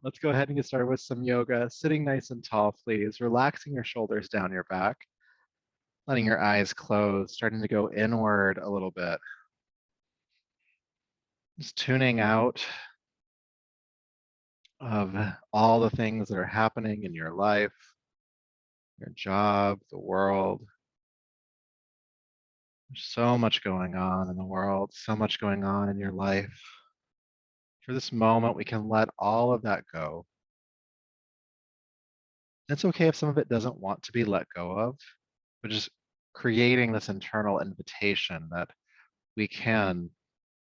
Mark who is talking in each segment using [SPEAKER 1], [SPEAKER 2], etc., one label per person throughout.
[SPEAKER 1] Let's go ahead and get started with some yoga. Sitting nice and tall, please. Relaxing your shoulders down your back, letting your eyes close, starting to go inward a little bit. Just tuning out of all the things that are happening in your life, your job, the world. There's so much going on in the world, so much going on in your life. For this moment, we can let all of that go. It's okay if some of it doesn't want to be let go of, but just creating this internal invitation that we can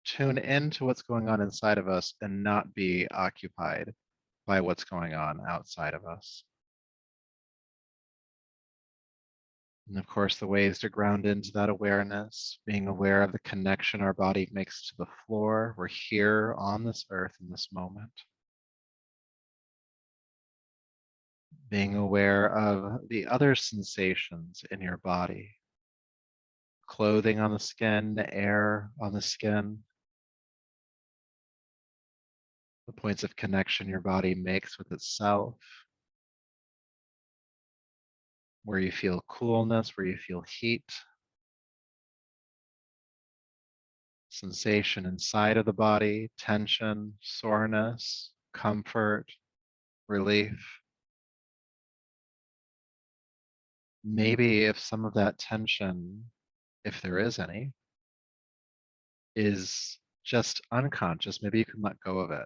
[SPEAKER 1] tune into what's going on inside of us and not be occupied by what's going on outside of us. And of course, the ways to ground into that awareness, being aware of the connection our body makes to the floor. We're here on this earth in this moment. Being aware of the other sensations in your body, clothing on the skin, the air on the skin, the points of connection your body makes with itself, where you feel coolness, where you feel heat, sensation inside of the body, tension, soreness, comfort, relief. Maybe if some of that tension, if there is any, is just unconscious, maybe you can let go of it.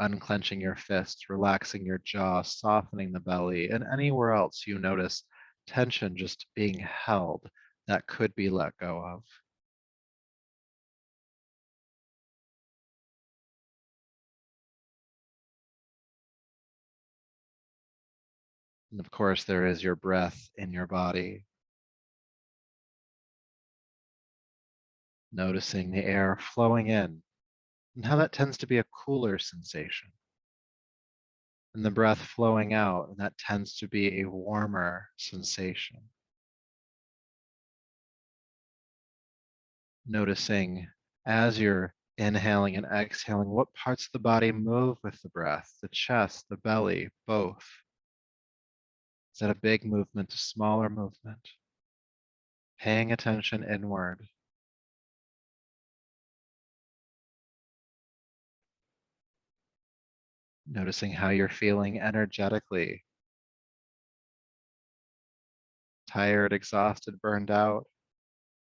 [SPEAKER 1] Unclenching your fists, relaxing your jaw, softening the belly, and anywhere else you notice tension just being held that could be let go of. And of course, there is your breath in your body, noticing the air flowing in and how that tends to be a cooler sensation. And the breath flowing out, and that tends to be a warmer sensation. Noticing as you're inhaling and exhaling, what parts of the body move with the breath, the chest, the belly, both. Is that a big movement, a smaller movement? Paying attention inward. Noticing how you're feeling energetically. Tired, exhausted, burned out,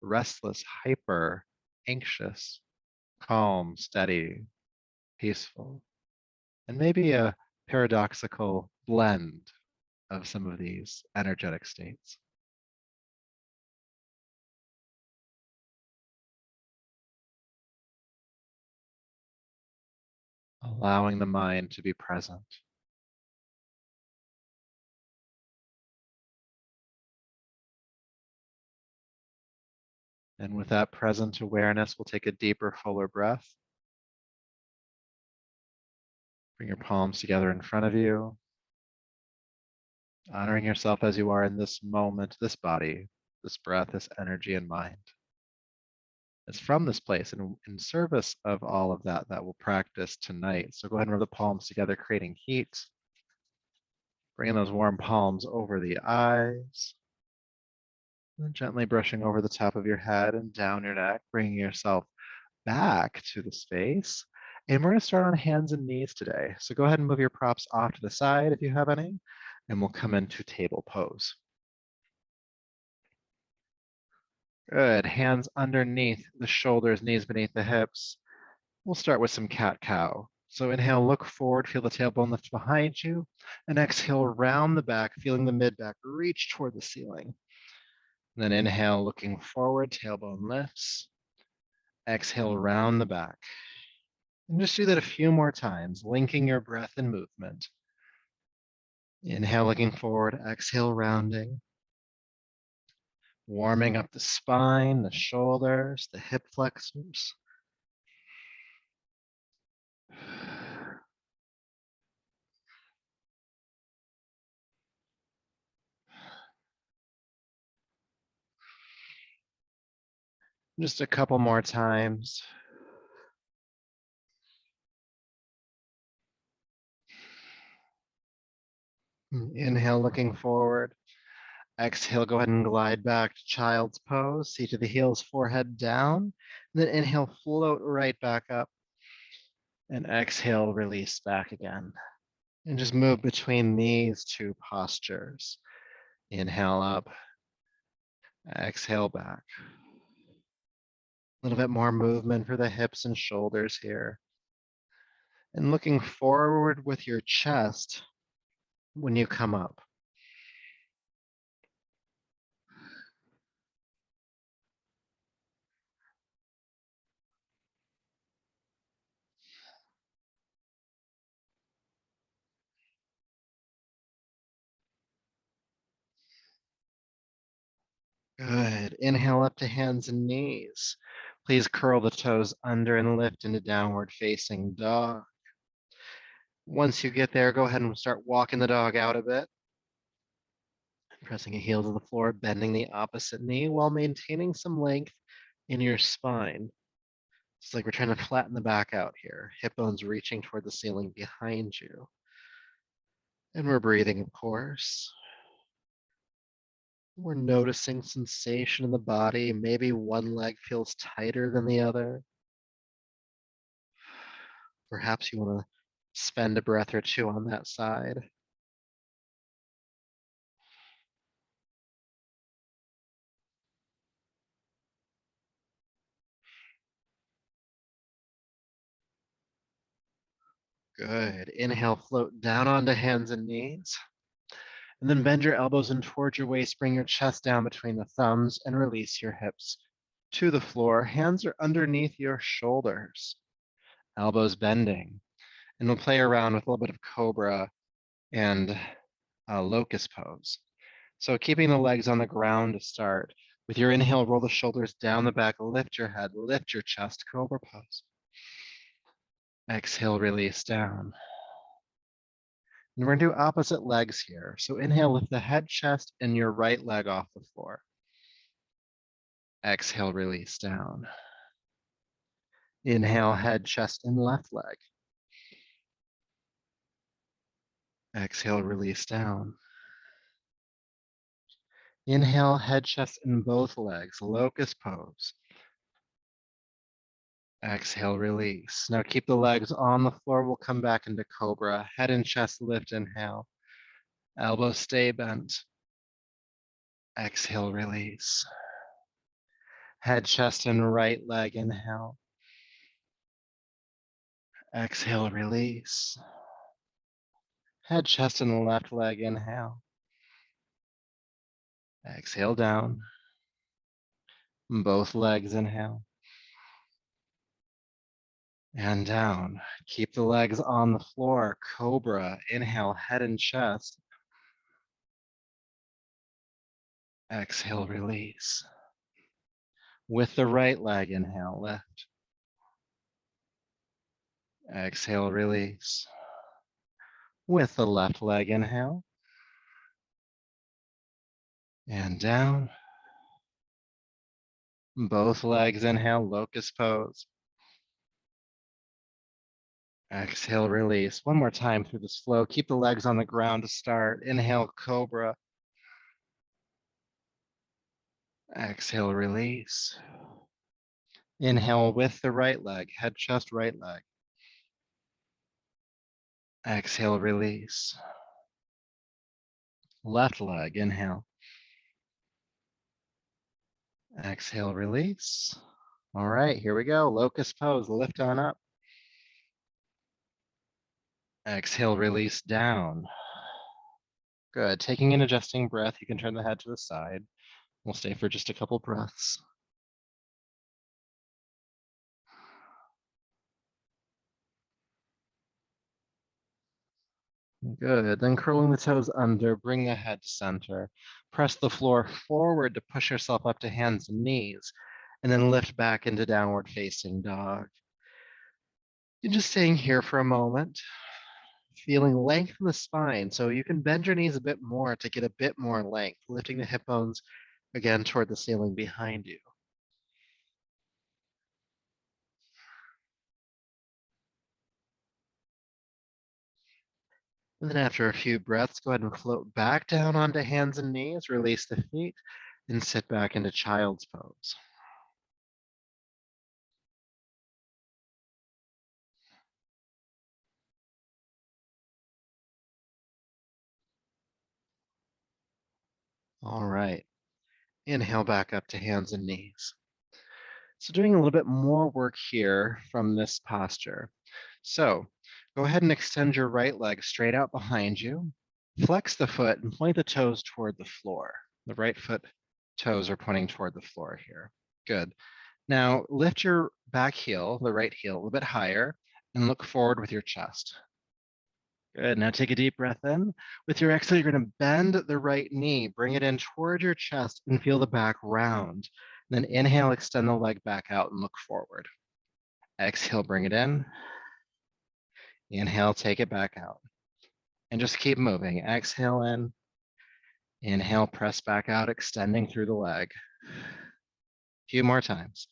[SPEAKER 1] restless, hyper, anxious, calm, steady, peaceful. And maybe a paradoxical blend of some of these energetic states. Allowing the mind to be present. And with that present awareness, we'll take a deeper, fuller breath. Bring your palms together in front of you, honoring yourself as you are in this moment, this body, this breath, this energy and mind. It's from this place and in service of all of that that we'll practice tonight. So go ahead and rub the palms together, creating heat. Bringing those warm palms over the eyes. And gently brushing over the top of your head and down your neck, bringing yourself back to the space. And we're going to start on hands and knees today. So go ahead and move your props off to the side if you have any, and we'll come into table pose. Good. Hands underneath the shoulders, knees beneath the hips. We'll start with some cat-cow. So inhale, look forward, feel the tailbone lift behind you, and exhale, round the back, feeling the mid-back reach toward the ceiling. And then inhale, looking forward, tailbone lifts. Exhale, round the back. And just do that a few more times, linking your breath and movement. Inhale, looking forward, exhale, rounding. Warming up the spine, the shoulders, the hip flexors. Just a couple more times. Inhale, looking forward. Exhale, go ahead and glide back to child's pose. Seat to the heels, forehead down. And then inhale, float right back up. And exhale, release back again. And just move between these two postures. Inhale up, exhale back. A little bit more movement for the hips and shoulders here. And looking forward with your chest when you come up. Good. Inhale up to hands and knees. Please curl the toes under and lift into downward facing dog. Once you get there, go ahead and start walking the dog out a bit. Pressing a heel to the floor, bending the opposite knee while maintaining some length in your spine. It's like we're trying to flatten the back out here. Hip bones reaching toward the ceiling behind you. And we're breathing, of course. We're noticing sensation in the body. Maybe one leg feels tighter than the other. Perhaps you want to spend a breath or two on that side. Good. Inhale, float down onto hands and knees. And then bend your elbows in towards your waist. Bring your chest down between the thumbs and release your hips to the floor. Hands are underneath your shoulders. Elbows bending. And we'll play around with a little bit of cobra and locust pose. So keeping the legs on the ground to start. With your inhale, roll the shoulders down the back, lift your head, lift your chest, cobra pose. Exhale, release down. And we're gonna do opposite legs here. So inhale, lift the head, chest, and your right leg off the floor. Exhale, release down. Inhale, head, chest, and left leg. Exhale, release down. Inhale, head, chest, and both legs, locust pose. Exhale, release. Now keep the legs on the floor. We'll come back into cobra. Head and chest lift, inhale. Elbows stay bent. Exhale, release. Head, chest, and right leg, inhale. Exhale, release. Head, chest, and left leg, inhale. Exhale down. Both legs, inhale. And down. Keep the legs on the floor. Cobra, inhale, head and chest. Exhale, release. With the right leg, inhale, lift. Exhale, release. With the left leg, inhale. And down. Both legs, inhale, locust pose. Exhale, release. One more time through this flow. Keep the legs on the ground to start. Inhale, cobra. Exhale, release. Inhale with the right leg, head, chest, right leg. Exhale, release. Left leg, inhale. Exhale, release. All right, here we go. Locust pose, lift on up. Exhale, release down. Good. Taking an adjusting breath, you can turn the head to the side. We'll stay for just a couple breaths. Good. Then curling the toes under, bring the head to center. Press the floor forward to push yourself up to hands and knees, and then lift back into downward facing dog. You're just staying here for a moment, feeling length in the spine. So you can bend your knees a bit more to get a bit more length, lifting the hip bones again toward the ceiling behind you. And then after a few breaths, go ahead and float back down onto hands and knees, release the feet, and sit back into child's pose. All right. Inhale back up to hands and knees. So doing a little bit more work here from this posture. So go ahead and extend your right leg straight out behind you. Flex the foot and point the toes toward the floor. The right foot toes are pointing toward the floor here. Good. Now lift your back heel, the right heel, a little bit higher and look forward with your chest. Good. Now take a deep breath in. With your exhale, you're going to bend the right knee, bring it in toward your chest and feel the back round. Then inhale, extend the leg back out and look forward. Exhale, bring it in. Inhale, take it back out. And just keep moving. Exhale in. Inhale, press back out, extending through the leg. A few more times.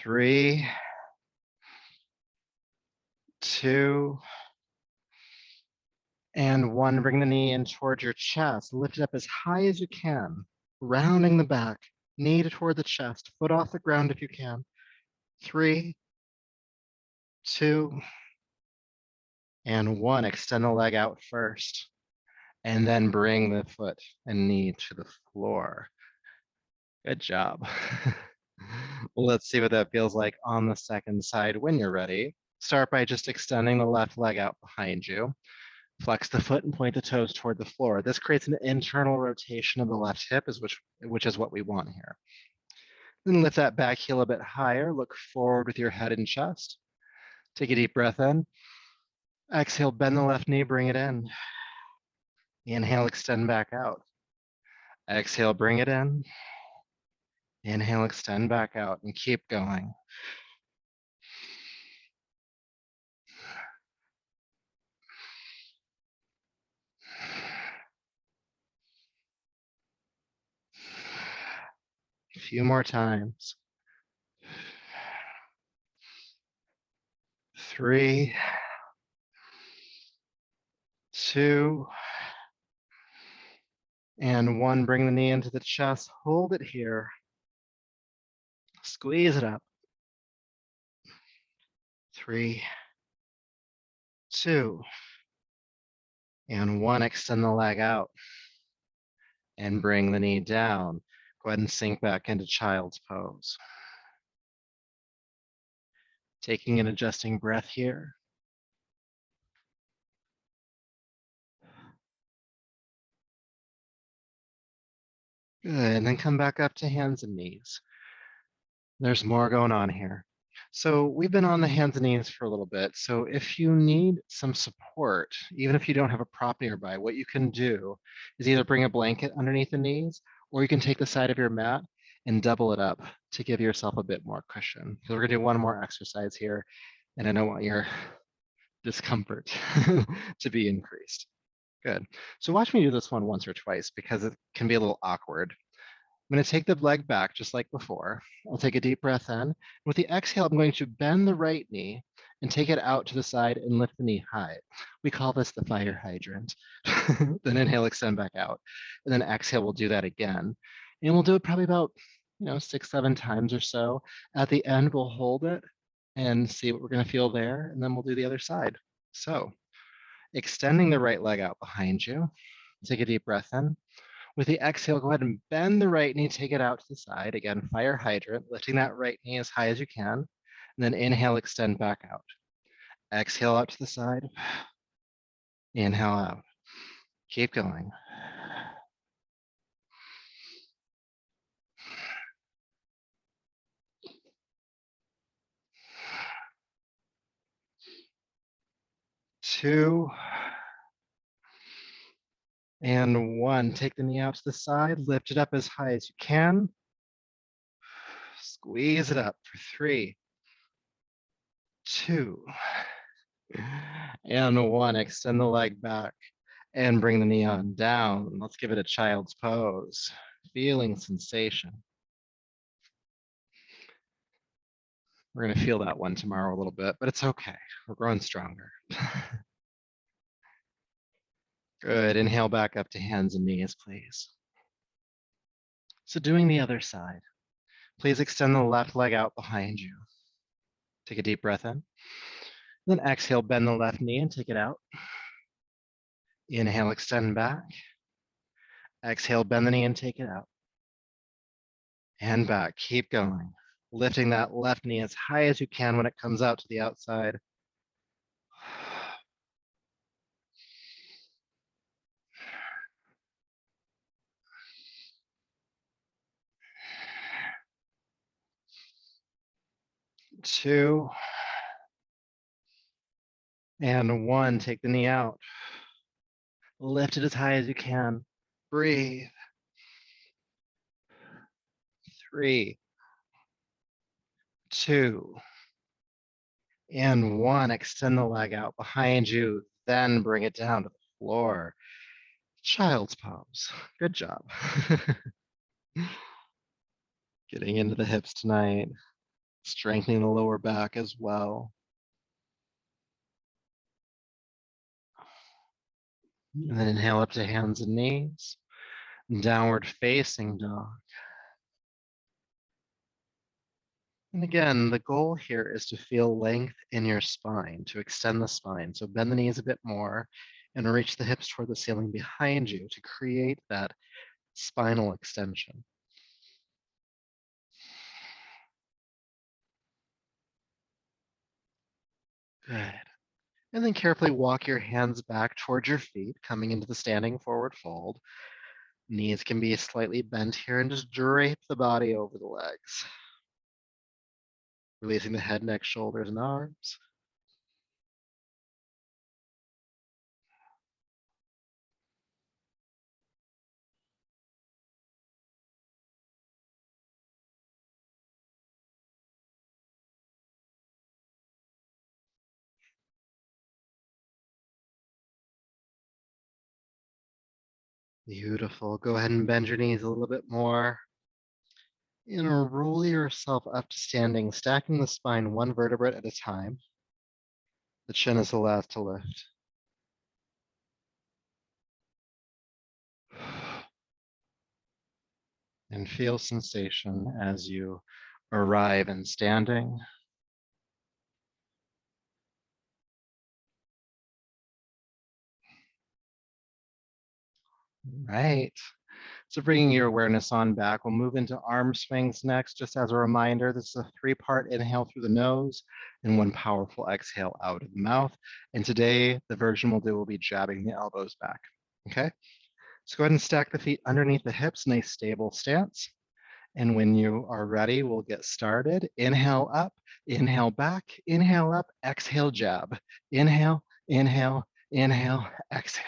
[SPEAKER 1] Three, two, and one. Bring the knee in towards your chest. Lift it up as high as you can, rounding the back, knee toward the chest, foot off the ground if you can. 3, 2, and 1. Extend the leg out first, and then bring the foot and knee to the floor. Good job. Let's see what that feels like on the second side when you're ready. Start by just extending the left leg out behind you. Flex the foot and point the toes toward the floor. This creates an internal rotation of the left hip, which is what we want here. Then lift that back heel a bit higher. Look forward with your head and chest. Take a deep breath in. Exhale, bend the left knee, bring it in. Inhale, extend back out. Exhale, bring it in. Inhale, extend back out, and keep going. A few more times. 3, 2, and 1. Bring the knee into the chest. Hold it here. Squeeze it up. 3, 2, and 1. Extend the leg out and bring the knee down. Go ahead and sink back into child's pose. Taking an adjusting breath here. Good, and then come back up to hands and knees. There's more going on here. So we've been on the hands and knees for a little bit. So if you need some support, even if you don't have a prop nearby, what you can do is either bring a blanket underneath the knees, or you can take the side of your mat and double it up to give yourself a bit more cushion. So we're gonna do one more exercise here, and I don't want your discomfort to be increased. Good. So watch me do this one once or twice because it can be a little awkward. I'm going to take the leg back just like before. I'll take a deep breath in. With the exhale, I'm going to bend the right knee and take it out to the side and lift the knee high. We call this the fire hydrant. Then inhale, extend back out. And then exhale, we'll do that again. And we'll do it probably about 6, 7 times or so. At the end, we'll hold it and see what we're going to feel there. And then we'll do the other side. So extending the right leg out behind you. Take a deep breath in. With the exhale, go ahead and bend the right knee, take it out to the side. Again, fire hydrant, lifting that right knee as high as you can. And then inhale, extend back out. Exhale out to the side. Inhale out. Keep going. Two. And 1. Take the knee out to the side, lift it up as high as you can. Squeeze it up for 3, 2, and 1. Extend the leg back. And bring the knee on down. Let's give it a child's pose. Feeling sensation. We're going to feel that one tomorrow a little bit, but it's okay. We're growing stronger. Good. Inhale back up to hands and knees, please. So doing the other side. Please extend the left leg out behind you. Take a deep breath in. Then exhale, bend the left knee and take it out. Inhale, extend back. Exhale, bend the knee and take it out. And back. Keep going. Lifting that left knee as high as you can when it comes out to the outside. Two. And one. Take the knee out. Lift it as high as you can. Breathe. 3, 2, and 1. Extend the leg out behind you, then bring it down to the floor. Child's pose. Good job. Getting into the hips tonight, strengthening the lower back as well. And then inhale up to hands and knees. Downward facing dog. And again, the goal here is to feel length in your spine, to extend the spine. So bend the knees a bit more and reach the hips toward the ceiling behind you to create that spinal extension. Good. And then carefully walk your hands back towards your feet, coming into the standing forward fold. Knees can be slightly bent here and just drape the body over the legs. Releasing the head, neck, shoulders, and arms. Beautiful. Go ahead and bend your knees a little bit more. And roll yourself up to standing, stacking the spine one vertebrae at a time. The chin is the last to lift. And feel sensation as you arrive in standing. Right. So bringing your awareness on back, we'll move into arm swings next. Just as a reminder, this is a 3-part inhale through the nose and 1 powerful exhale out of the mouth. And today, the version we'll do will be jabbing the elbows back, okay? So go ahead and stack the feet underneath the hips, nice stable stance. And when you are ready, we'll get started. Inhale up, inhale back, inhale up, exhale, jab. Inhale, inhale, inhale, exhale.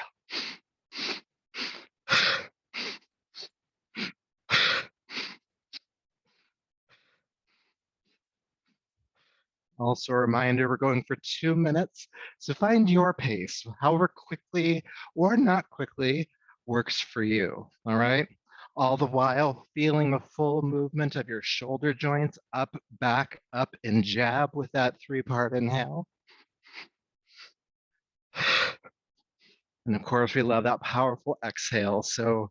[SPEAKER 1] Also a reminder, we're going for 2 minutes. So find your pace, however quickly or not quickly works for you, all right? All the while feeling the full movement of your shoulder joints up, back, up, and jab with that 3-part inhale. And of course, we love that powerful exhale. So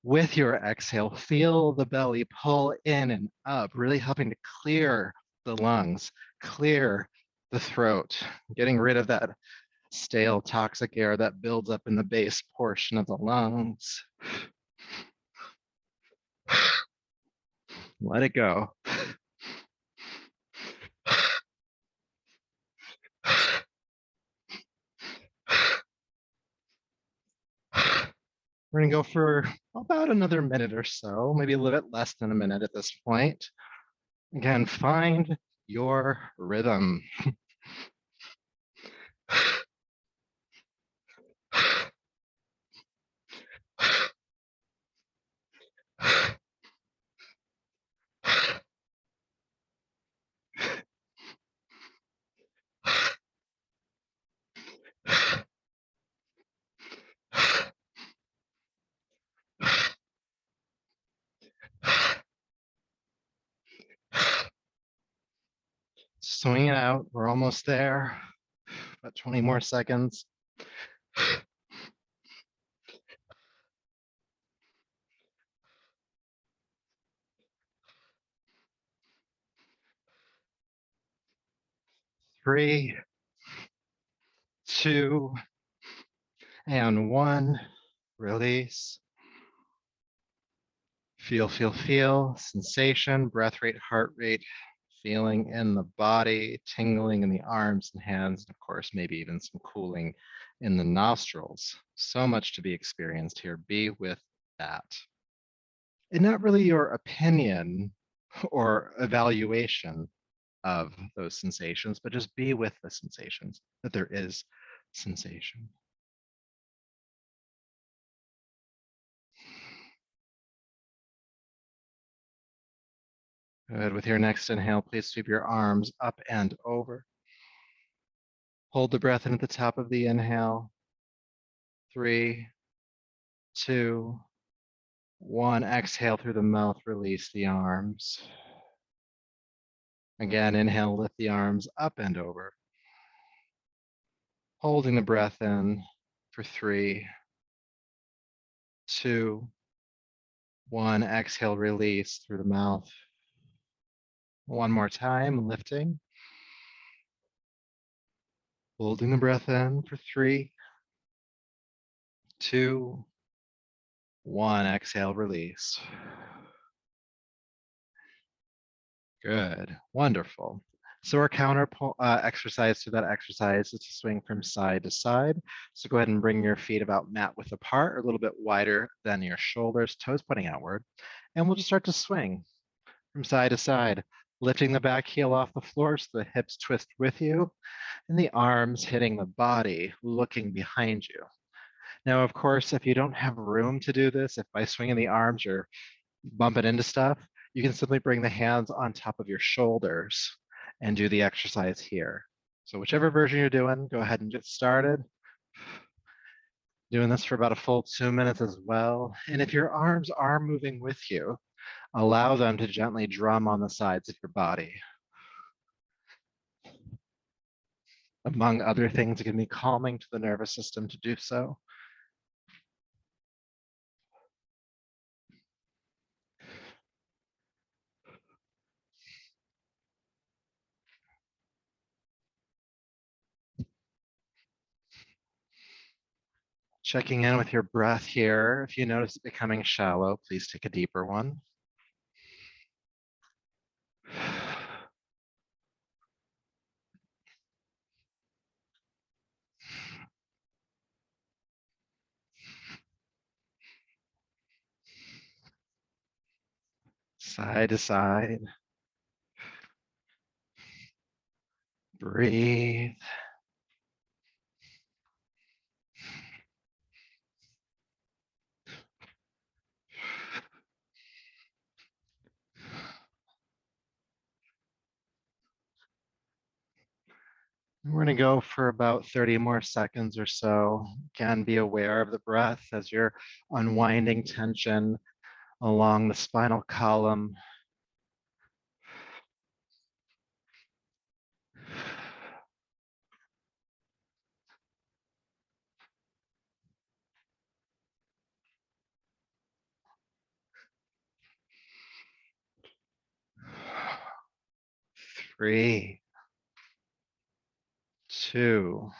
[SPEAKER 1] with your exhale, feel the belly pull in and up, really helping to clear the lungs, clear the throat, getting rid of that stale toxic air that builds up in the base portion of the lungs. Let it go. We're gonna go for about another minute or so, maybe a little bit less than a minute at this point. Again, find your rhythm. Swing it out. We're almost there. About 20 more seconds. 3, 2, and 1. Release. Feel sensation, breath rate, heart rate, feeling in the body, tingling in the arms and hands, and of course, maybe even some cooling in the nostrils. So much to be experienced here. Be with that. And not really your opinion or evaluation of those sensations, but just be with the sensations, that there is sensation. Good. With your next inhale, please sweep your arms up and over. Hold the breath in at the top of the inhale. 3, 2, 1. Exhale through the mouth, release the arms. Again, inhale, lift the arms up and over. Holding the breath in for 3, 2, 1. Exhale, release through the mouth. One more time, lifting. Holding the breath in for 3, 2, 1. Exhale, release. Good. Wonderful. So our counter exercise to that exercise is to swing from side to side. So go ahead and bring your feet about mat width apart, or a little bit wider than your shoulders, toes pointing outward. And we'll just start to swing from side to side, lifting the back heel off the floor so the hips twist with you, and the arms hitting the body, looking behind you. Now, of course, if you don't have room to do this, if by swinging the arms you're bumping into stuff, you can simply bring the hands on top of your shoulders and do the exercise here. So whichever version you're doing, go ahead and get started. Doing this for about a full 2 minutes as well. And if your arms are moving with you, allow them to gently drum on the sides of your body. Among other things, it can be calming to the nervous system to do so. Checking in with your breath here. If you notice it becoming shallow, please take a deeper one. Side to side. Breathe. We're going to go for about 30 more seconds or so. Again, be aware of the breath as you're unwinding tension along the spinal column. Three, 2,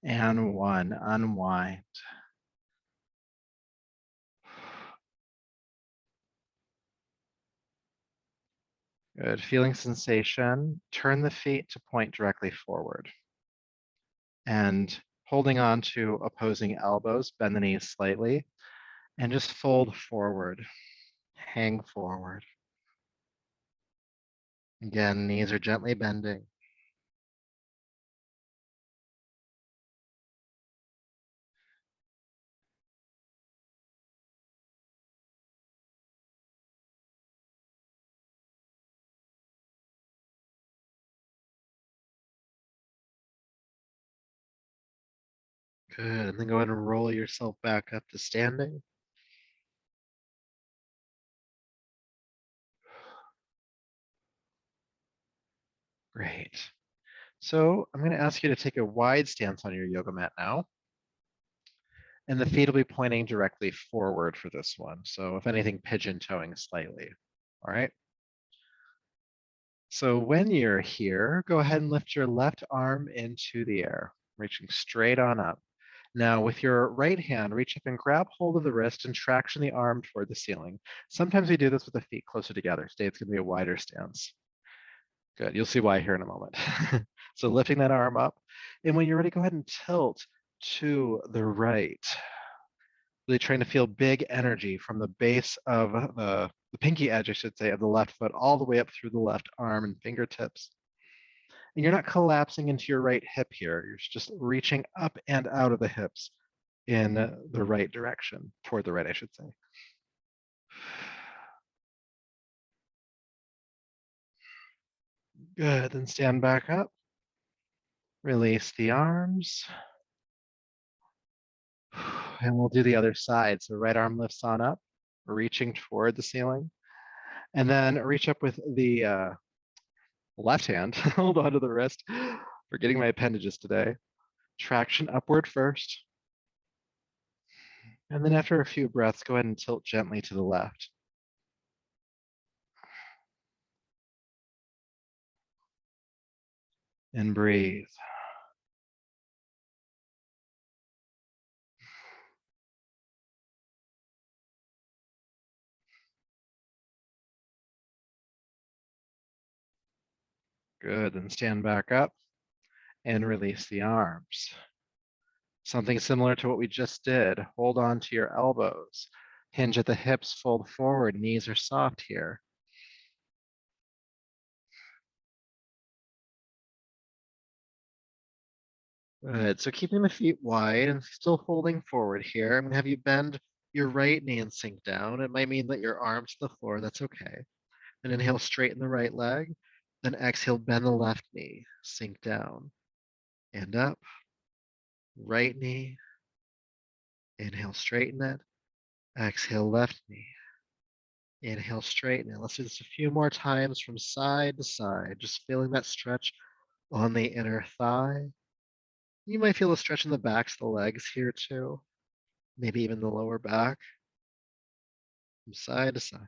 [SPEAKER 1] and 1. Unwind. Good. Feeling sensation. Turn the feet to point directly forward. And holding on to opposing elbows, bend the knees slightly, and just fold forward. Hang forward. Again, knees are gently bending. Good. And then go ahead and roll yourself back up to standing. Great. So I'm going to ask you to take a wide stance on your yoga mat now. And the feet will be pointing directly forward for this one. So if anything, pigeon toeing slightly. All right. So when you're here, go ahead and lift your left arm into the air, reaching straight on up. Now with your right hand, reach up and grab hold of the wrist and traction the arm toward the ceiling. Sometimes we do this with the feet closer together. Today it's going to be a wider stance. Good. You'll see why here in a moment. So lifting that arm up. And when you're ready, go ahead and tilt to the right. Really trying to feel big energy from the base of the pinky edge, I should say, of the left foot all the way up through the left arm and fingertips. And you're not collapsing into your right hip here. You're just reaching up and out of the hips in the right direction, toward the right, I should say. Good, then stand back up. Release the arms. And we'll do the other side. So right arm lifts on up, reaching toward the ceiling. And then reach up with the left hand, hold on to the wrist. Forgetting my appendages today. Traction upward first. And then after a few breaths, go ahead and tilt gently to the left. And breathe. Good, then stand back up and release the arms. Something similar to what we just did. Hold on to your elbows. Hinge at the hips, fold forward. Knees are soft here. Good, so keeping the feet wide and still holding forward here. I'm gonna have you bend your right knee and sink down. It might mean that your arms to the floor, that's okay. And inhale, straighten the right leg. Then exhale, bend the left knee, sink down and up. Right knee, inhale, straighten it. Exhale, left knee. Inhale, straighten it. Let's do this a few more times from side to side, just feeling that stretch on the inner thigh. You might feel a stretch in the backs of the legs here too, maybe even the lower back, from side to side.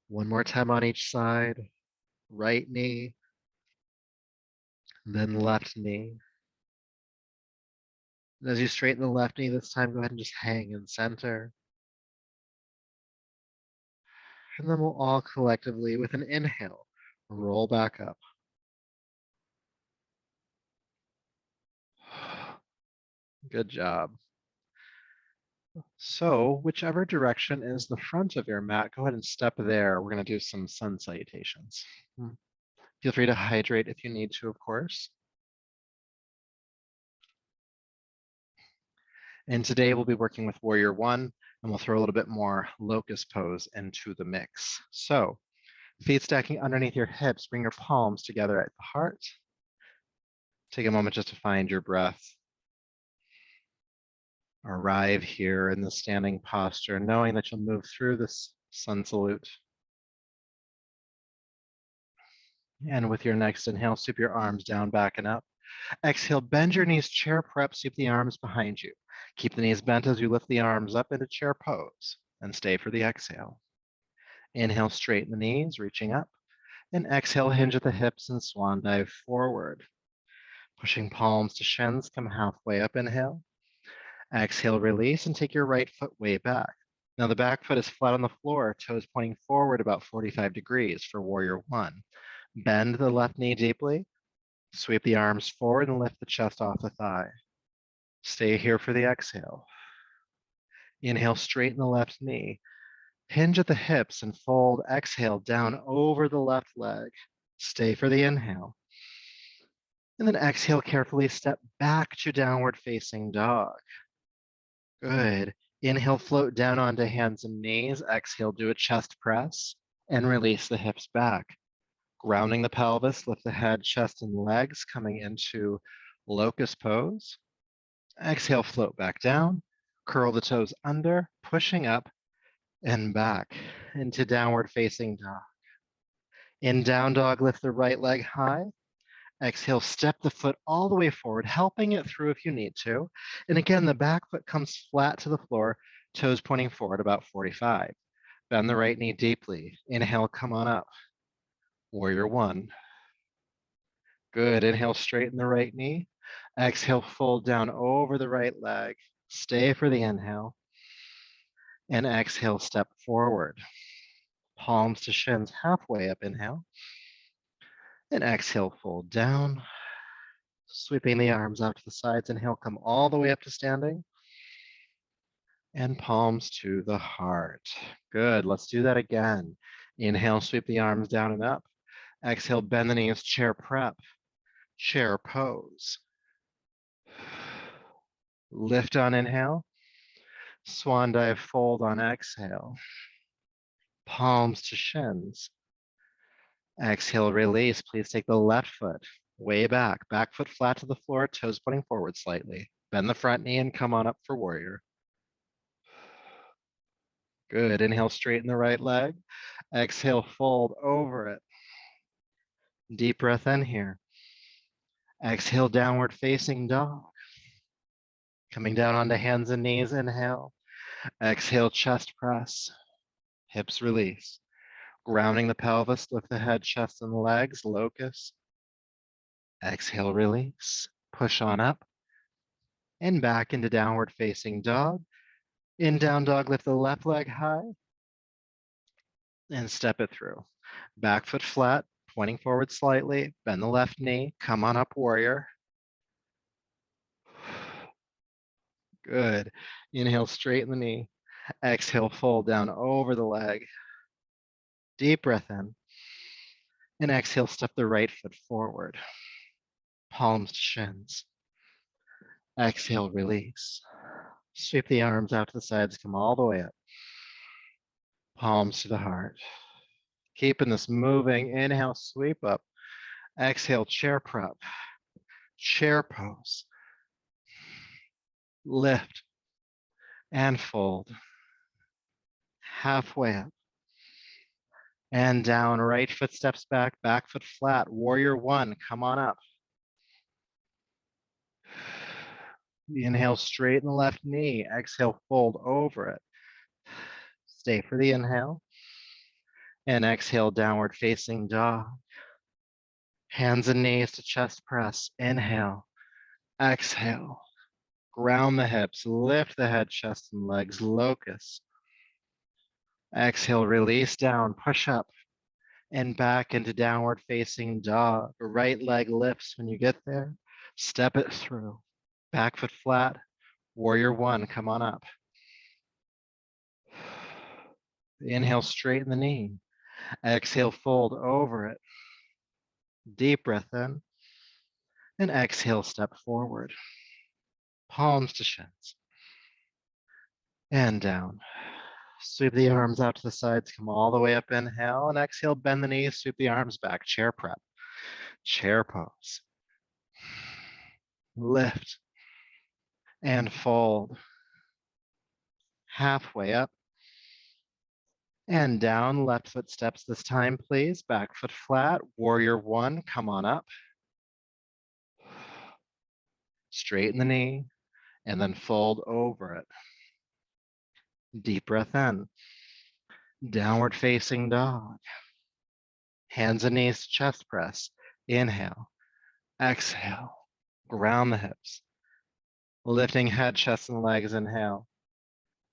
[SPEAKER 1] One more time on each side. Right knee, then left knee. And as you straighten the left knee this time, go ahead and just hang in center. And then we'll all collectively, with an inhale, roll back up. Good job. So whichever direction is the front of your mat, go ahead and step there. We're going to do some sun salutations. Feel free to hydrate if you need to, of course. And today we'll be working with Warrior One, and we'll throw a little bit more locust pose into the mix. So feet stacking underneath your hips, bring your palms together at the heart. Take a moment just to find your breath. Arrive here in the standing posture, knowing that you'll move through this sun salute. And with your next inhale, sweep your arms down, back and up. Exhale, bend your knees, chair prep, sweep the arms behind you. Keep the knees bent as you lift the arms up into chair pose and stay for the exhale. Inhale, straighten the knees, reaching up. And exhale, hinge at the hips and swan dive forward. Pushing palms to shins, come halfway up, inhale. Exhale, release, and take your right foot way back. Now the back foot is flat on the floor, toes pointing forward about 45 degrees for Warrior One. Bend the left knee deeply, sweep the arms forward and lift the chest off the thigh. Stay here for the exhale. Inhale, straighten the left knee. Hinge at the hips and fold. Exhale, down over the left leg. Stay for the inhale. And then exhale, carefully step back to downward facing dog. Good. Inhale, float down onto hands and knees. Exhale, do a chest press and release the hips back. Grounding the pelvis, lift the head, chest, and legs, coming into locust pose. Exhale, float back down. Curl the toes under, pushing up and back into downward facing dog. In down dog, lift the right leg high. Exhale, step the foot all the way forward, helping it through if you need to. And again, the back foot comes flat to the floor, toes pointing forward about 45. Bend the right knee deeply. Inhale, come on up. Warrior one. Good. Inhale, straighten the right knee. Exhale, fold down over the right leg. Stay for the inhale. And exhale, step forward. Palms to shins, halfway up. Inhale. And exhale, fold down. Sweeping the arms out to the sides. Inhale, come all the way up to standing. And palms to the heart. Good. Let's do that again. Inhale, sweep the arms down and up. Exhale, bend the knees, chair prep, chair pose. Lift on inhale. Swan dive fold on exhale. Palms to shins. Exhale, release. Please take the left foot way back. Back foot flat to the floor, toes pointing forward slightly. Bend the front knee and come on up for warrior. Good. Inhale, straighten the right leg. Exhale, fold over it. Deep breath in here. Exhale, downward facing dog. Coming down onto hands and knees, inhale. Exhale, chest press. Hips release. Grounding the pelvis, lift the head, chest, and legs, locust. Exhale, release. Push on up. And back into downward facing dog. In down dog, lift the left leg high. And step it through. Back foot flat, pointing forward slightly. Bend the left knee. Come on up, warrior. Good. Inhale, straighten the knee. Exhale, fold down over the leg. Deep breath in. And exhale, step the right foot forward. Palms to shins. Exhale, release. Sweep the arms out to the sides, come all the way up. Palms to the heart. Keeping this moving. Inhale, sweep up. Exhale, chair prep. Chair pose. Lift and fold. Halfway up. And down, right foot steps back, back foot flat. Warrior one, come on up. Inhale, straighten the left knee. Exhale, fold over it. Stay for the inhale. And exhale, downward facing dog. Hands and knees to chest press. Inhale. Exhale. Ground the hips. Lift the head, chest, and legs. Locust. Exhale, release down. Push up. And back into downward facing dog. Right leg lifts when you get there. Step it through. Back foot flat. Warrior one, come on up. Inhale, straighten the knee. Exhale, fold over it. Deep breath in. And exhale, step forward. Palms to shins. And down. Sweep the arms out to the sides, come all the way up, inhale, and exhale, bend the knees, sweep the arms back, chair prep, chair pose. Lift and fold. Halfway up and down, left foot steps this time, please. Back foot flat, warrior one, come on up. Straighten the knee and then fold over it. Deep breath in. Downward facing dog. Hands and knees to chest press. Inhale. Exhale. Ground the hips. Lifting head, chest, and legs. Inhale.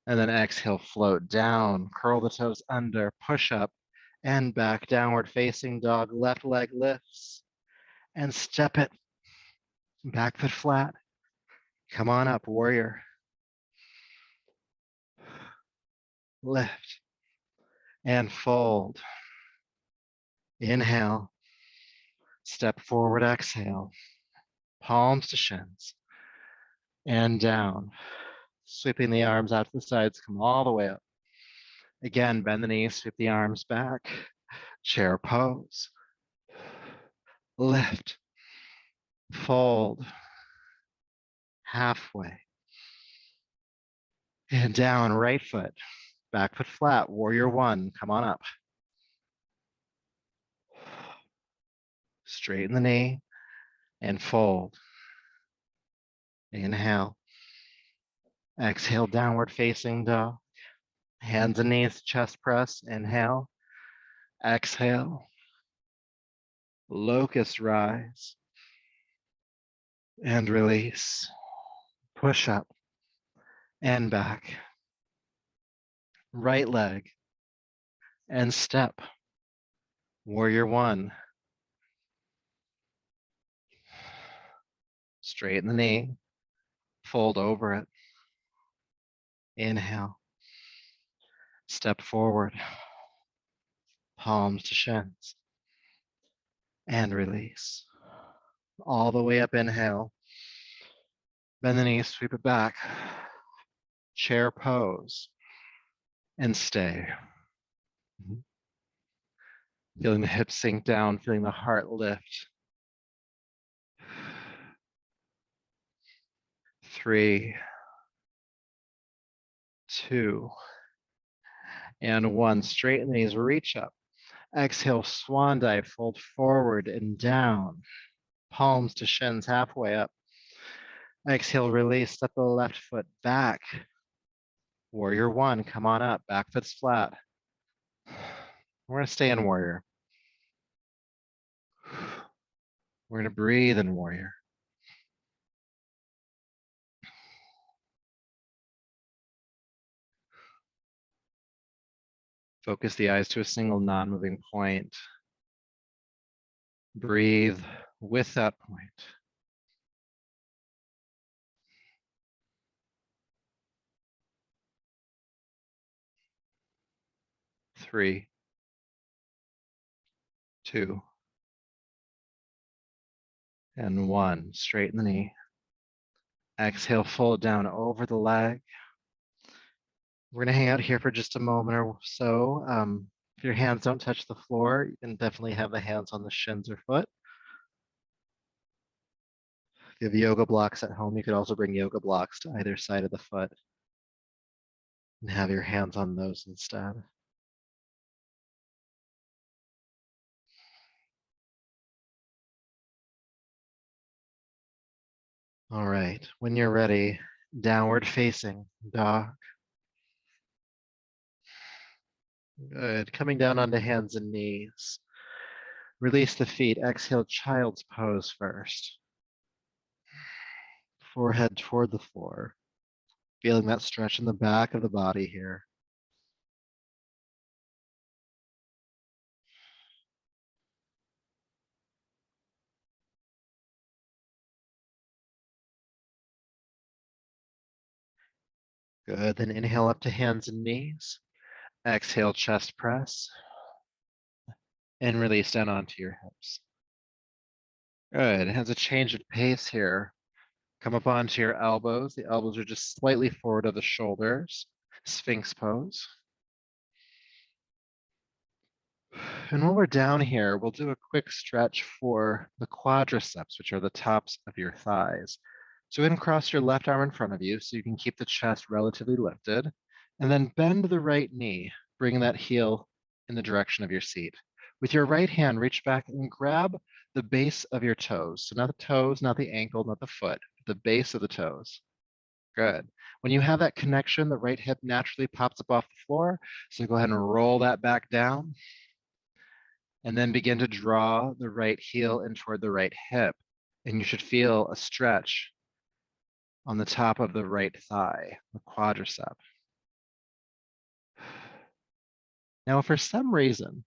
[SPEAKER 1] And then exhale, float down. Curl the toes under. Push up and back. Downward facing dog. Left leg lifts. And step it. Back foot flat. Come on up, warrior. Lift and fold. Inhale. Step forward, exhale. Palms to shins. And down. Sweeping the arms out to the sides, come all the way up. Again, bend the knees, sweep the arms back. Chair pose. Lift. Fold. Halfway. And down, right foot, back foot flat, warrior one, come on up. Straighten the knee and fold. Inhale. Exhale, downward facing dog. Hands and knees, chest press. Inhale. Exhale. Locust rise. And release. Push up and back. Right leg and step. Warrior one. Straighten the knee. Fold over it. Inhale. Step forward. Palms to shins. And release. All the way up, inhale. Bend the knees, sweep it back. Chair pose. And stay. Feeling the hips sink down, feeling the heart lift. 3, 2, and 1. Straighten the knees, reach up. Exhale, swan dive, fold forward and down. Palms to shins, halfway up. Exhale, release, step the left foot back. Warrior one, come on up, back foot's flat. We're gonna stay in warrior. We're gonna breathe in warrior. Focus the eyes to a single non-moving point. Breathe with that point. 3, 2, and 1. Straighten the knee. Exhale, fold down over the leg. We're gonna hang out here for just a moment or so. If your hands don't touch the floor, you can definitely have the hands on the shins or foot. If you have yoga blocks at home, you could also bring yoga blocks to either side of the foot and have your hands on those instead. All right, when you're ready, downward facing dog. Good, coming down onto hands and knees. Release the feet, exhale, child's pose first. Forehead toward the floor. Feeling that stretch in the back of the body here. Good, then inhale up to hands and knees. Exhale, chest press. And release down onto your hips. Good, it has a change of pace here. Come up onto your elbows. The elbows are just slightly forward of the shoulders. Sphinx pose. And when we're down here, we'll do a quick stretch for the quadriceps, which are the tops of your thighs. So go ahead and cross your left arm in front of you so you can keep the chest relatively lifted. And then bend the right knee, bringing that heel in the direction of your seat. With your right hand, reach back and grab the base of your toes. So not the toes, not the ankle, not the foot, the base of the toes. Good. When you have that connection, the right hip naturally pops up off the floor. So go ahead and roll that back down. And then begin to draw the right heel in toward the right hip. And you should feel a stretch on the top of the right thigh, the quadricep. Now, if for some reason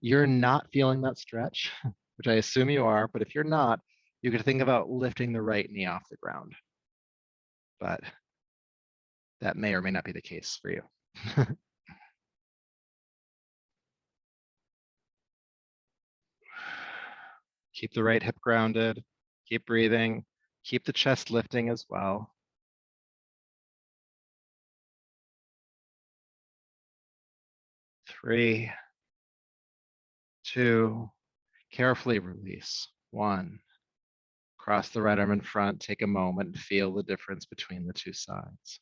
[SPEAKER 1] you're not feeling that stretch, which I assume you are, but if you're not, you could think about lifting the right knee off the ground. But that may or may not be the case for you. Keep the right hip grounded, keep breathing, keep the chest lifting as well. 3, 2, carefully release. 1. Cross the right arm in front, take a moment and feel the difference between the two sides.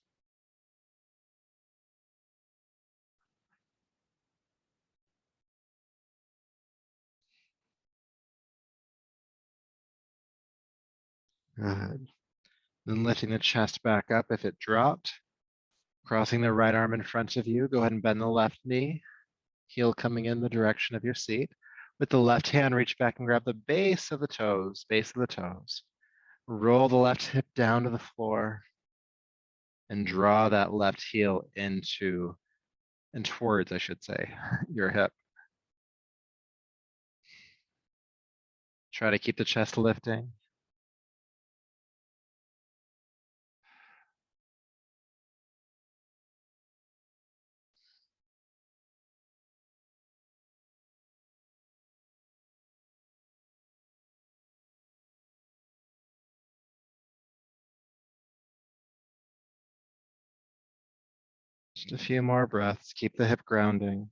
[SPEAKER 1] Good. Then lifting the chest back up if it dropped. Crossing the right arm in front of you. Go ahead and bend the left knee. Heel coming in the direction of your seat. With the left hand, reach back and grab the base of the toes, Roll the left hip down to the floor and draw that left heel into and towards, I should say, your hip. Try to keep the chest lifting. Just a few more breaths. Keep the hip grounding.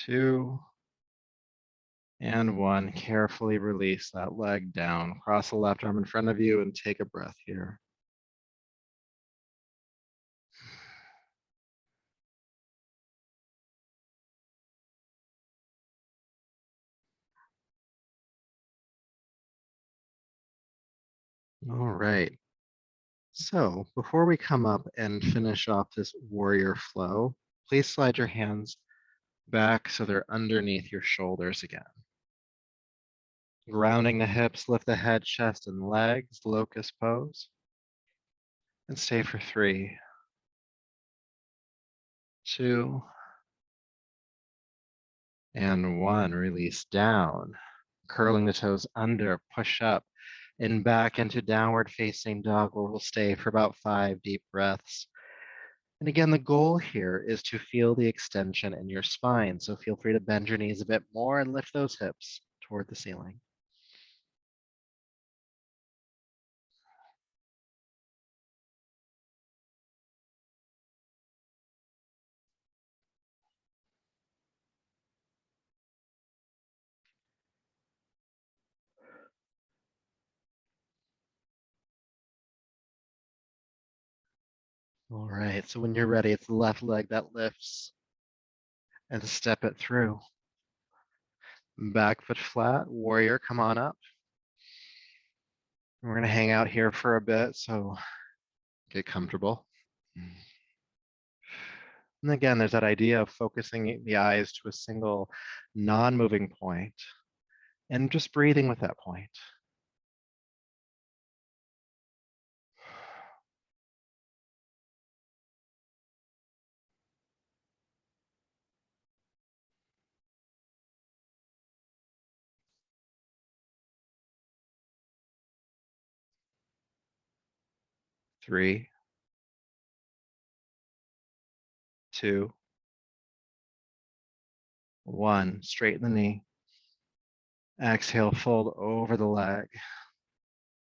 [SPEAKER 1] 2 and 1. Carefully release that leg down. Cross the left arm in front of you and take a breath here. All right. So before we come up and finish off this warrior flow, please slide your hands back so they're underneath your shoulders again. Grounding the hips, lift the head, chest, and legs, locust pose. And stay for 3, 2, and 1. Release down. Curling the toes under, push up and back into downward facing dog, where we'll stay for about 5 deep breaths. And again, the goal here is to feel the extension in your spine. So feel free to bend your knees a bit more and lift those hips toward the ceiling. All right, so when you're ready, it's the left leg that lifts and step it through. Back foot flat, warrior, come on up. We're gonna hang out here for a bit, so get comfortable. And again, there's that idea of focusing the eyes to a single non-moving point and just breathing with that point. Three, 2, 1. Straighten the knee. Exhale, fold over the leg.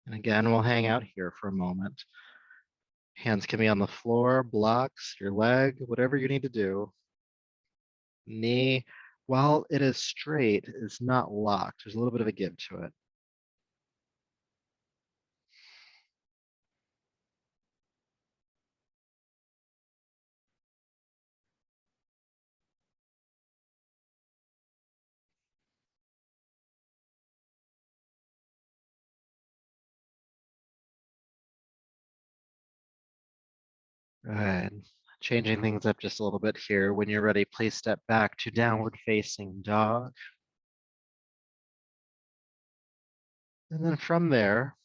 [SPEAKER 1] And again, we'll hang out here for a moment. Hands can be on the floor, blocks, your leg, whatever you need to do. Knee, while it is straight, is not locked. There's a little bit of a give to it. Good. Changing things up just a little bit here. When you're ready, please step back to downward facing dog. And then from there,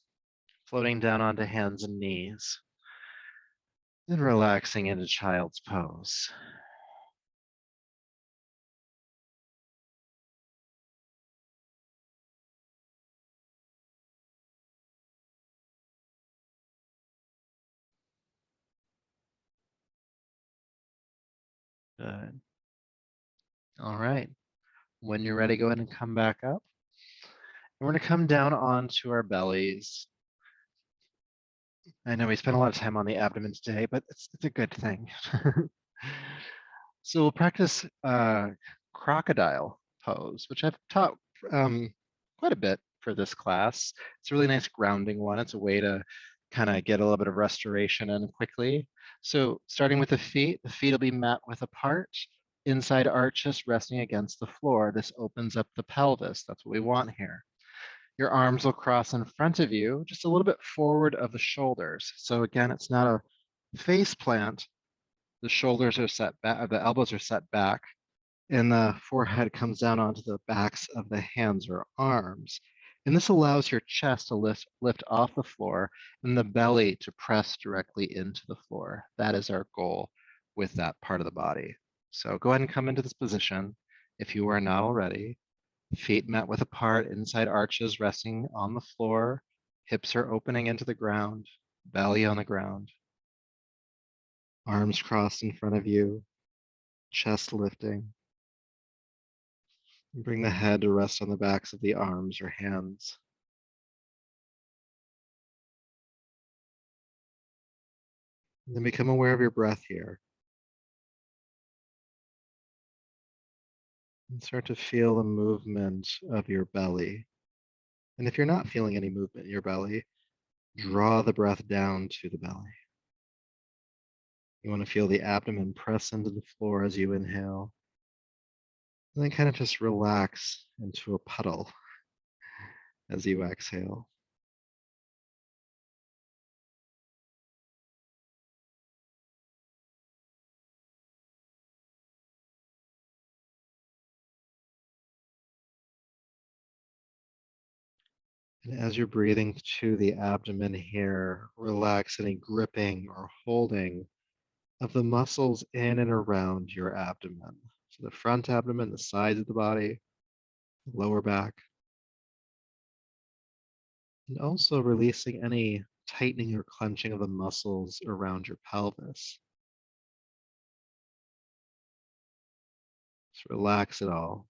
[SPEAKER 1] floating down onto hands and knees. And relaxing into child's pose. Good. All right. When you're ready, go ahead and come back up. And we're going to come down onto our bellies. I know we spent a lot of time on the abdomen today, but it's a good thing. So we'll practice crocodile pose, which I've taught quite a bit for this class. It's a really nice grounding one. It's a way to kind of get a little bit of restoration in quickly. So starting with the feet will be mat width apart. Inside arches resting against the floor. This opens up the pelvis. That's what we want here. Your arms will cross in front of you, just a little bit forward of the shoulders. So again, it's not a face plant. The shoulders are set back, the elbows are set back, and the forehead comes down onto the backs of the hands or arms. And this allows your chest to lift off the floor and the belly to press directly into the floor. That is our goal with that part of the body. So go ahead and come into this position if you are not already. Feet met width apart, inside arches resting on the floor. Hips are opening into the ground, belly on the ground. Arms crossed in front of you, chest lifting. Bring the head to rest on the backs of the arms or hands. And then become aware of your breath here. And start to feel the movement of your belly. And if you're not feeling any movement in your belly, draw the breath down to the belly. You want to feel the abdomen press into the floor as you inhale. And then kind of just relax into a puddle as you exhale. And as you're breathing to the abdomen here, relax any gripping or holding of the muscles in and around your abdomen. So the front abdomen, the sides of the body, the lower back, and also releasing any tightening or clenching of the muscles around your pelvis. Just relax it all.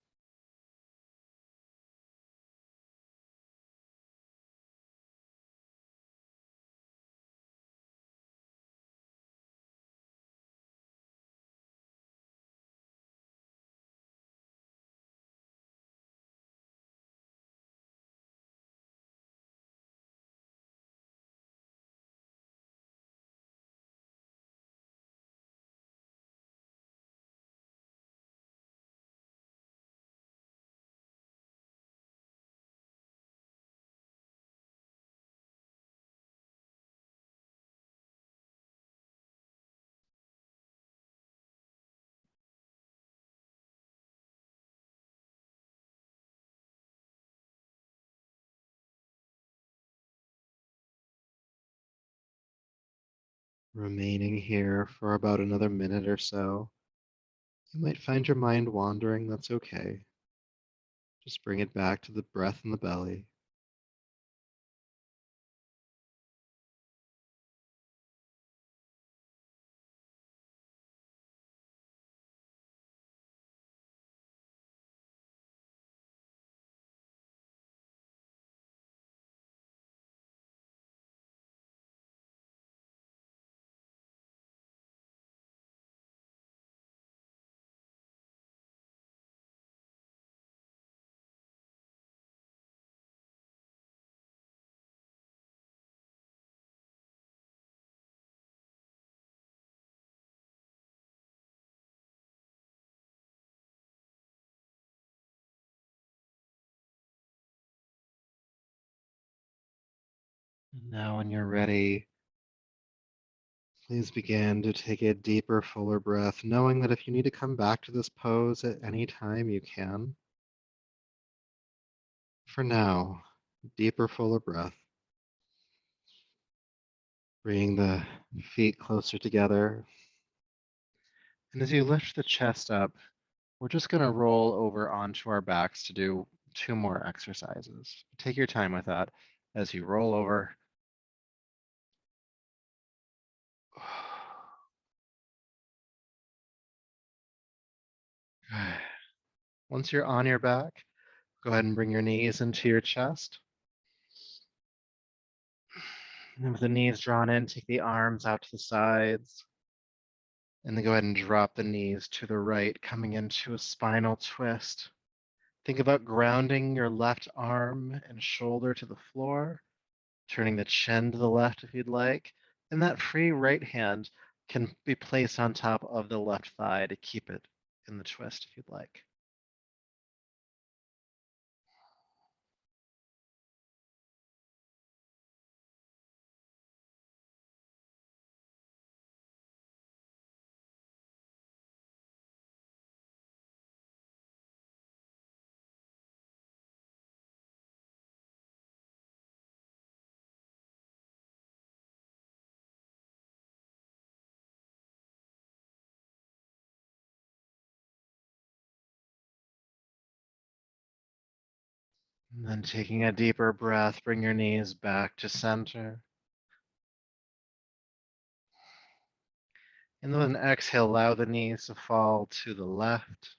[SPEAKER 1] Remaining here for about another minute or so. You might find your mind wandering, that's okay. Just bring it back to the breath in the belly. Now, when you're ready, please begin to take a deeper, fuller breath, knowing that if you need to come back to this pose at any time, you can. For now, deeper, fuller breath. Bring the feet closer together. And as you lift the chest up, we're just going to roll over onto our backs to do 2 more exercises. Take your time with that as you roll over. Once you're on your back, go ahead and bring your knees into your chest. And with the knees drawn in, take the arms out to the sides. And then go ahead and drop the knees to the right, coming into a spinal twist. Think about grounding your left arm and shoulder to the floor, turning the chin to the left if you'd like. And that free right hand can be placed on top of the left thigh to keep it in the twist if you'd like. And then taking a deeper breath, bring your knees back to center. And then with an exhale, allow the knees to fall to the left.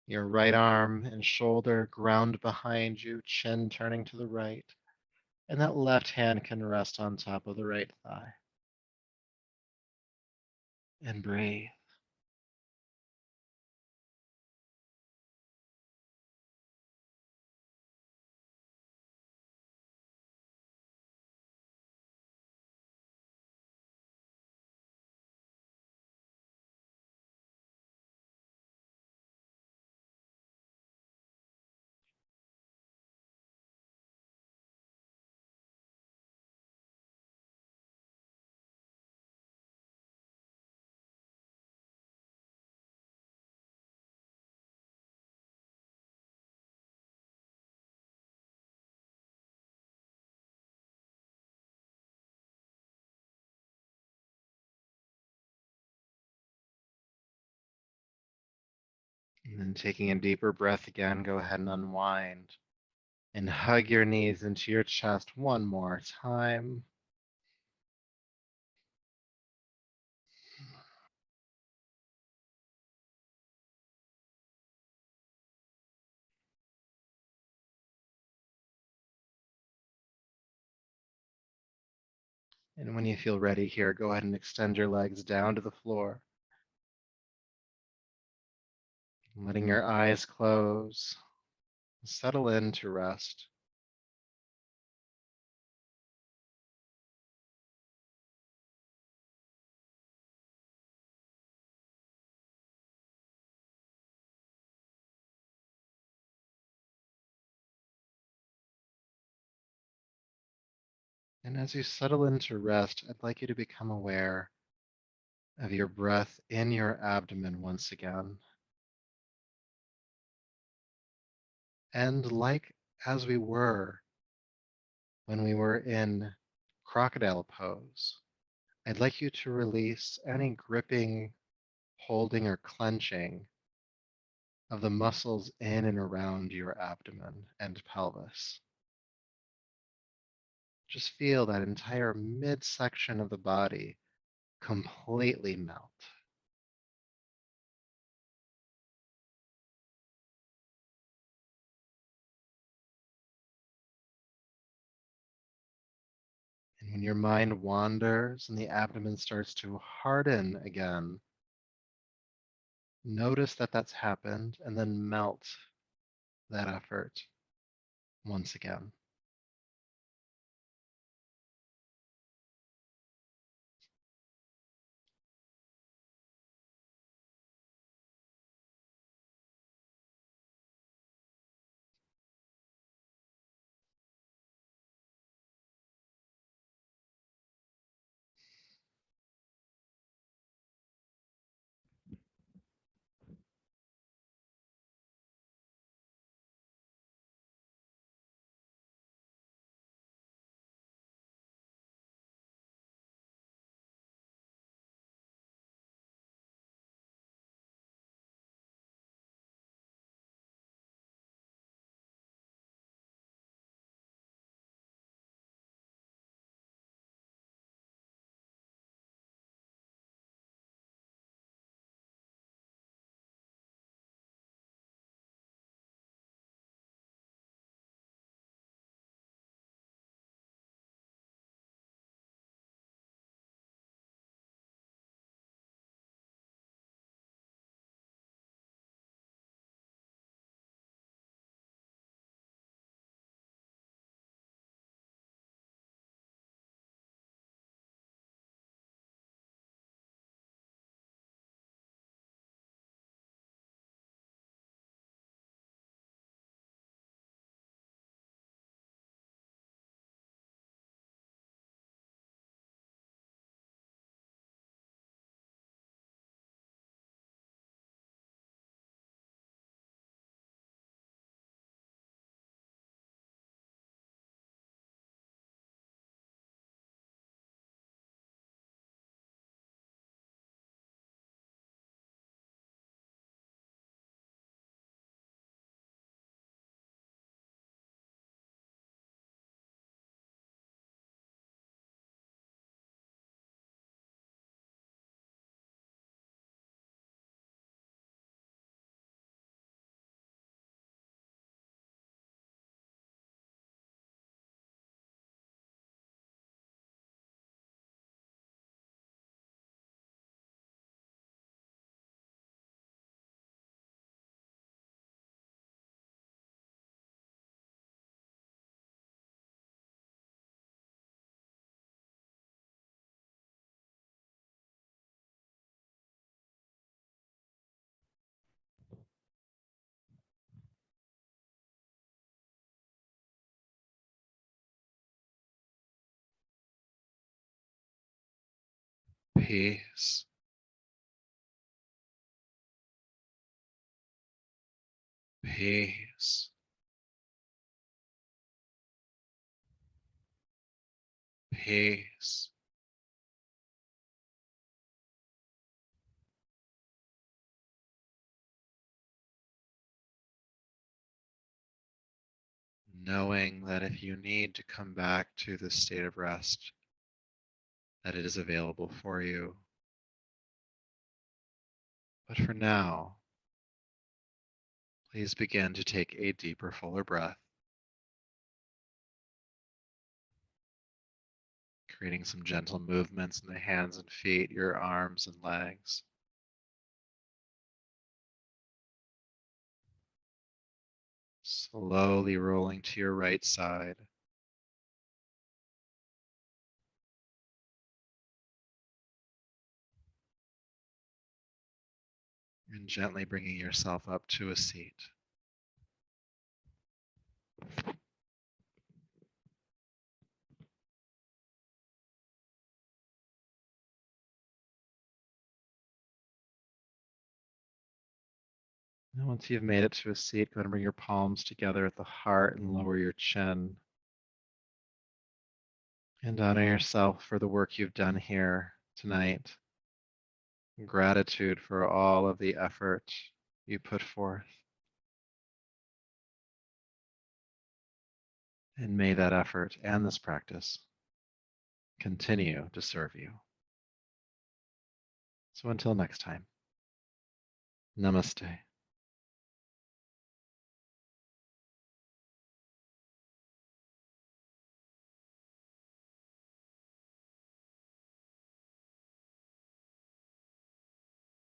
[SPEAKER 1] Your right arm and shoulder ground behind you, chin turning to the right. And that left hand can rest on top of the right thigh. And breathe. And then taking a deeper breath again, go ahead and unwind. And hug your knees into your chest one more time. And when you feel ready here, go ahead and extend your legs down to the floor. Letting your eyes close. Settle in to rest. And as you settle into rest, I'd like you to become aware of your breath in your abdomen once again. And like as we were when we were in crocodile pose, I'd like you to release any gripping, holding, or clenching of the muscles in and around your abdomen and pelvis. Just feel that entire midsection of the body completely melt. And when your mind wanders and the abdomen starts to harden again, notice that that's happened and then melt that effort once again. peace, peace, peace. Knowing that if you need to come back to this state of rest, that it is available for you. But for now, please begin to take a deeper, fuller breath, creating some gentle movements in the hands and feet, your arms and legs. Slowly rolling to your right side. And gently bringing yourself up to a seat. And once you've made it to a seat, go ahead and bring your palms together at the heart and lower your chin. And honor yourself for the work you've done here tonight. Gratitude for all of the effort you put forth. And may that effort and this practice continue to serve you. So until next time, namaste.